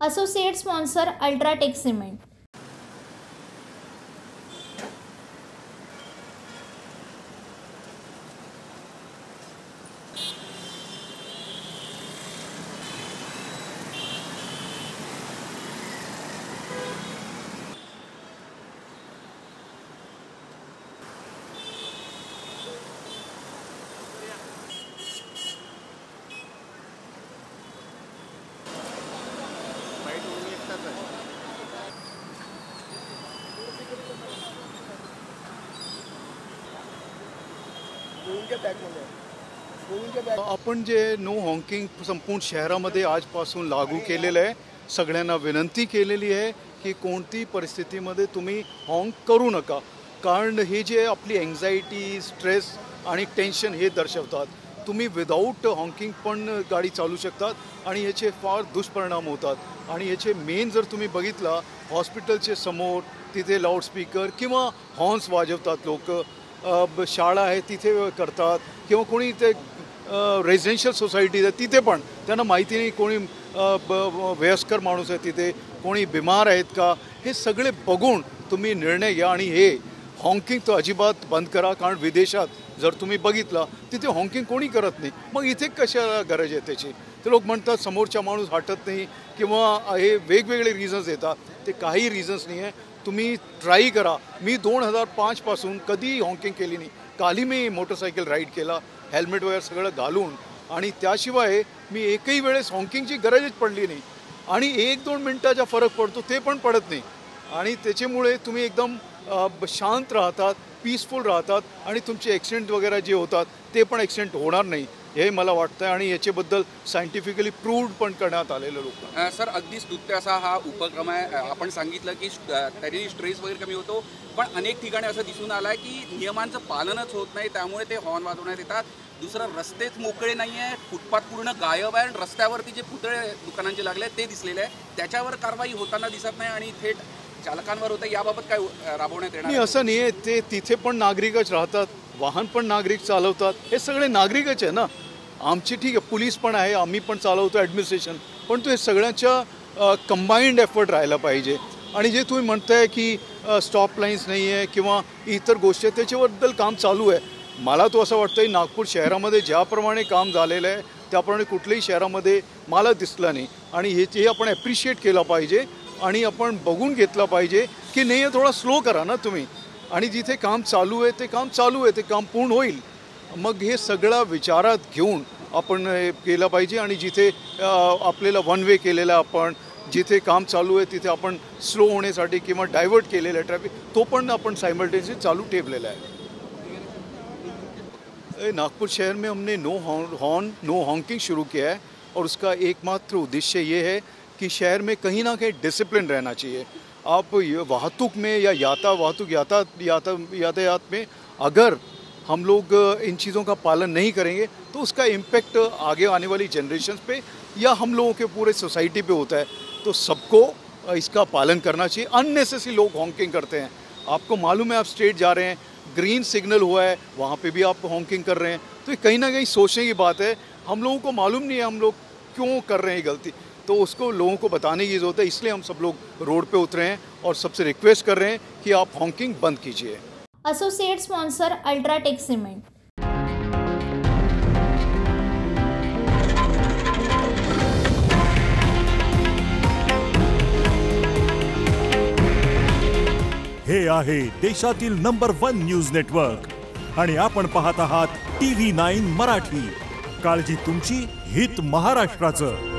Associate sponsor Ultratech Cement. आपण जे no Hawking संपूर्ण शहरामध्ये आजपासून लागू केलेलं आहे। सगळ्यांना विनंती केलेली आहे की कोणती परिस्थितीमध्ये तुम्ही हॉंक करू नका, कारण हे जे आपली एन्झायटी, स्ट्रेस आणि टेन्शन हे दर्शवतात। तुम्ही विदाऊट हॉकिंग पण गाडी चालू शकतात आणि याचे फार दुष्परिणाम होतात। आणि याचे मेन जर तुम्ही बघितला, हॉस्पिटलचे समोर तिथे लाऊडस्पीकर किंवा हॉर्न्स वाजवतात लोक, शाळा आहे तिथे करतात किंवा कोणी ते रेसिडेन्शियल सोसायटी आहे तिथे पण त्यांना माहिती नाही कोणी वयस्कर माणूस आहे तिथे, कोणी बिमार आहेत का, हे सगळे बघून तुम्ही निर्णय घ्या आणि हे हॉकिंग तर अजिबात बंद करा। कारण विदेशात जर तुम्ही बघितलं तिथे हॉकिंग कोणी करत नाही, मग इथे कशा गरज आहे त्याची। ते लोक म्हणतात समोरचा माणूस हटत नाही किंवा हे वेगवेगळे रिझन्स येतात, ते काही रिझन्स नाही आहे। तुम्ही ट्राई करा। मी 2005 पासून कधी हॉकिंग केली नाही। काली मी मोटरसायकल राईड केला हेल्मेट वगैरे सगळं घालून, आणि त्याशिवाय मी एकही वेळेस हॉकिंगची गरजच पडली नाही। आणि 1-2 मिनिटाचा फरक पडतो ते पण पडत नाही, आणि त्याच्यामुळे तुम्ही एकदम शांत राहतात, पीसफुल राहतात आणि तुमचे ॲक्सिडेंट वगैरे जे होतात ते पण ॲक्सिडेंट होणार नाही हे मला वाटतं। आणि याच्याबद्दल सायंटिफिकली प्रूव्ड पण करण्यात आलेलं लोक। सर अगदी स्तुत्य असा हा उपक्रम आहे। आपण सांगितलं की तरी स्ट्रेस वगैरे कमी होतो, पण अनेक ठिकाणी असं दिसून आलं आहे की नियमांचं पालनच होत नाही, त्यामुळे ते हॉर्न वाजवण्यात येतात। दुसरं, रस्तेच मोकळे नाही आहे, फुटपाथ पूर्ण गायब आहे, आणि रस्त्यावरती जे पुतळे दुकानांचे लागले ते दिसलेले आहे, त्याच्यावर कारवाई होताना दिसत नाही आणि थेट चालकांवर होतं। याबाबत काय राबवण्यात येणार? नाही, असं नाही आहे, ते तिथे पण नागरिकच राहतात, वाहन पण नागरिक चालवतात, हे सगळे नागरिकच आहे ना। आमची ठीक आहे, पोलीस पण आहे, आम्ही पण चालवतो ॲडमिनिस्ट्रेशन, पण तो हे सगळ्यांच्या कंबाईंड एफर्ट राहायला पाहिजे। आणि जे तुम्ही म्हणताय की स्टॉप लाईन्स नाही आहे किंवा इतर गोष्टी, त्याच्याबद्दल काम चालू आहे। मला तो असं वाटतं नागपूर शहरामध्ये ज्याप्रमाणे काम झालेलं आहे त्याप्रमाणे कुठल्याही शहरामध्ये मला दिसलं नाही, आणि हे आपण ॲप्रिशिएट केलं पाहिजे आणि आपण बघून घेतलं पाहिजे की नाही थोडा स्लो करा ना तुम्ही। आणि जिथे काम चालू आहे ते काम चालू आहे, ते काम पूर्ण होईल, मग हे सगळं विचारात घेऊन आपण केलं पाहिजे। आणि जिथे आपल्याला वन वे केलेलं आहे, आपण जिथे काम चालू आहे तिथे आपण स्लो होण्यासाठी किंवा डायवर्ट केलेलं आहे ट्रॅफिक, तो पण अपन साइमल्टेनियसली चालू ठेवलेला है। नागपुर शहर में हमने नो हॉकिंग शुरू किया है, और उसका एकमात्र उद्देश्य ये है कि शहर में कहीं ना कहीं डिसिप्लिन रहना चाहिए। आप वाहतूक में या यातायात में अगर हम लोग इन चीज़ों का पालन नहीं करेंगे तो उसका इम्पैक्ट आगे आने वाली जनरेशन पे या हम लोगों के पूरे सोसाइटी पे होता है। तो सबको इसका पालन करना चाहिए। अननेसेसरी लोग हॉकिंग करते हैं, आपको मालूम है, आप स्ट्रेट जा रहे हैं, ग्रीन सिग्नल हुआ है, वहाँ पे भी आप हॉकिंग कर रहे हैं, तो ये कहीं ना कहीं सोचने की बात है। हम लोगों को मालूम नहीं है हम लोग क्यों कर रहे हैं गलती, तो उसको लोगों को बताने की ज़रूरत है। इसलिए हम सब लोग रोड पे उतरे हैं और सबसे रिक्वेस्ट कर रहे हैं कि आप हॉकिंग बंद कीजिए। Associate sponsor Ultratech Cement. हे आहे देशातील नंबर 1 न्यूज नेटवर्क, आणि आपण पाहत आहात TV9 मराठी। काळजी तुमची, हित महाराष्ट्राचं।